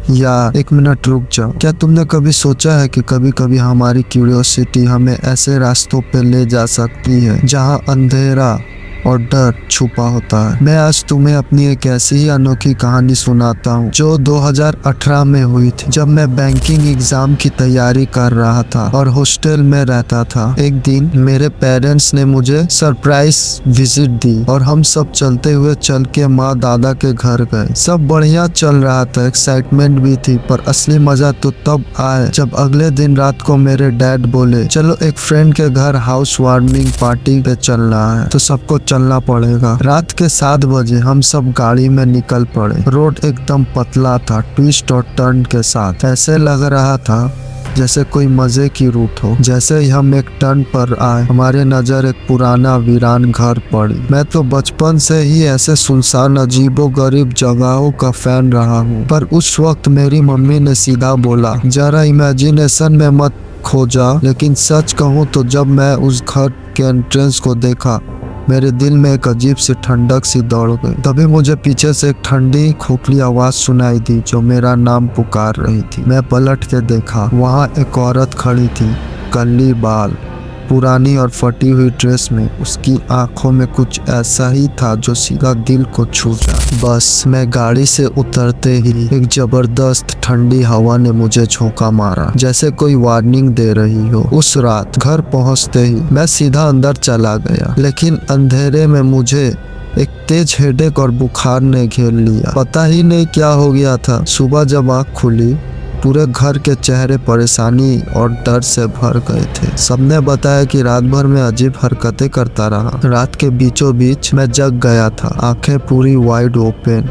यार एक मिनट रुक जाओ। क्या तुमने कभी सोचा है कि कभी कभी हमारी क्यूरियोसिटी हमें ऐसे रास्तों पे ले जा सकती है जहाँ अंधेरा और डर छुपा होता है। मैं आज तुम्हें अपनी एक ऐसी ही अनोखी कहानी सुनाता हूँ जो 2018 में हुई थी, जब मैं बैंकिंग एग्जाम की तैयारी कर रहा था और हॉस्टल में रहता था। एक दिन मेरे पेरेंट्स ने मुझे सरप्राइज विजिट दी और हम सब चलते हुए चल के माँ दादा के घर गए। सब बढ़िया चल रहा था, एक्साइटमेंट भी थी, पर असली मजा तो तब आए जब अगले दिन रात को मेरे डैड बोले, चलो एक फ्रेंड के घर हाउस वार्मिंग पार्टी पे चलना है, तो सबको चलना पड़ेगा। रात के 7 बजे हम सब गाड़ी में निकल पड़े। रोड एकदम पतला था, ट्विस्ट और टर्न के साथ। ऐसे लग रहा था जैसे कोई मजे की रूट हो। जैसे ही हम एक टर्न पर आए, हमारे नजर एक पुराना वीरान घर पड़ी। मैं तो बचपन से ही ऐसे सुनसान अजीबो गरीब जगहों का फैन रहा हूँ, पर उस वक्त मेरी मम्मी ने सीधा बोला, जरा इमेजिनेशन में मत खो जा। लेकिन सच कहूँ तो जब मैं उस घर के एंट्रेंस को देखा, मेरे दिल में एक अजीब सी ठंडक सी दौड़ गई। तभी मुझे पीछे से एक ठंडी खोखली आवाज सुनाई दी जो मेरा नाम पुकार रही थी। मैं पलट के देखा, वहाँ एक औरत खड़ी थी, कर्ली बाल, पुरानी और फटी हुई ड्रेस में। उसकी आंखों में कुछ ऐसा ही था जो सीधा दिल को छू जाए। बस मैं गाड़ी से उतरते ही एक जबरदस्त ठंडी हवा ने मुझे झोंका मारा, जैसे कोई वार्निंग दे रही हो। उस रात घर पहुंचते ही मैं सीधा अंदर चला गया, लेकिन अंधेरे में मुझे एक तेज हेडेक और बुखार ने घेर लिया। पता ही नहीं क्या हो गया था। सुबह जब आँख खुली, पूरे घर के चेहरे परेशानी और डर से भर गए थे। सबने बताया कि रात भर में अजीब हरकतें करता रहा। रात के बीचों बीच मैं जग गया था, आंखें पूरी वाइड ओपन,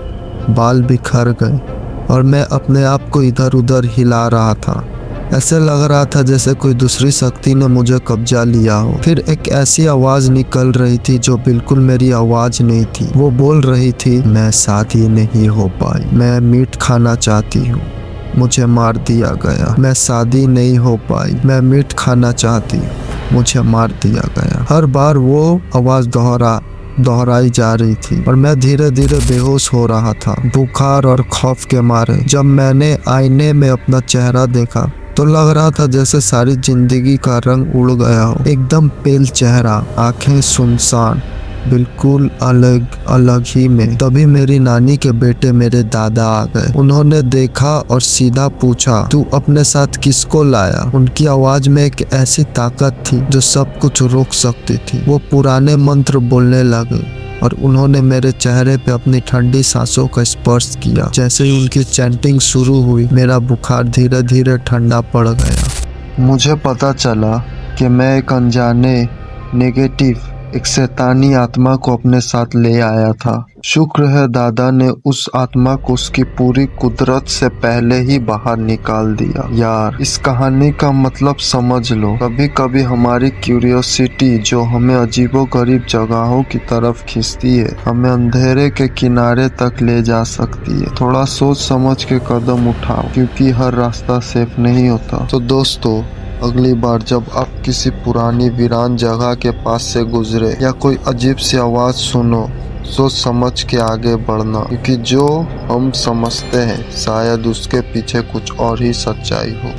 बाल बिखर गए और मैं अपने आप को इधर उधर हिला रहा था। ऐसे लग रहा था जैसे कोई दूसरी शक्ति ने मुझे कब्जा लिया हो। फिर एक ऐसी आवाज निकल रही थी जो बिल्कुल मेरी आवाज नहीं थी। वो बोल रही थी, मैं शादी नहीं हो पाई, मैं मीट खाना चाहती हूँ, मुझे मार दिया गया। मैं शादी नहीं हो पाई, मैं मीट खाना चाहती हूँ, मुझे मार दिया गया। हर बार वो आवाज दोहराई जा रही थी और मैं धीरे धीरे बेहोश हो रहा था, बुखार और खौफ के मारे। जब मैंने आईने में अपना चेहरा देखा तो लग रहा था जैसे सारी जिंदगी का रंग उड़ गया हो। एकदम पेल चेहरा, आंखें सुनसान, बिल्कुल अलग ही में। तभी मेरी नानी के बेटे मेरे दादा आ गए। उन्होंने देखा और सीधा पूछा, तू अपने साथ किसको लाया? उनकी आवाज में एक ऐसी ताकत थी जो सब कुछ रोक सकती थी। वो पुराने मंत्र बोलने लगे और उन्होंने मेरे चेहरे पे अपनी ठंडी सांसों का स्पर्श किया। जैसे ही उनकी चैंटिंग शुरू हुई, मेरा बुखार धीरे धीरे ठंडा पड़ गया। मुझे पता चला कि मैं एक अनजाने नेगेटिव, एक शैतानी आत्मा को अपने साथ ले आया था। शुक्र है दादा ने उस आत्मा को उसकी पूरी कुदरत से पहले ही बाहर निकाल दिया। यार, इस कहानी का मतलब समझ लो। कभी कभी हमारी क्यूरियोसिटी जो हमें अजीबोगरीब जगहों की तरफ खींचती है, हमें अंधेरे के किनारे तक ले जा सकती है। थोड़ा सोच समझ के कदम उठाओ, क्योंकि हर रास्ता सेफ नहीं होता। तो दोस्तों, अगली बार जब आप किसी पुरानी वीरान जगह के पास से गुजरे या कोई अजीब सी आवाज सुनो, सोच समझ के आगे बढ़ना, क्योंकि जो हम समझते हैं शायद उसके पीछे कुछ और ही सच्चाई हो।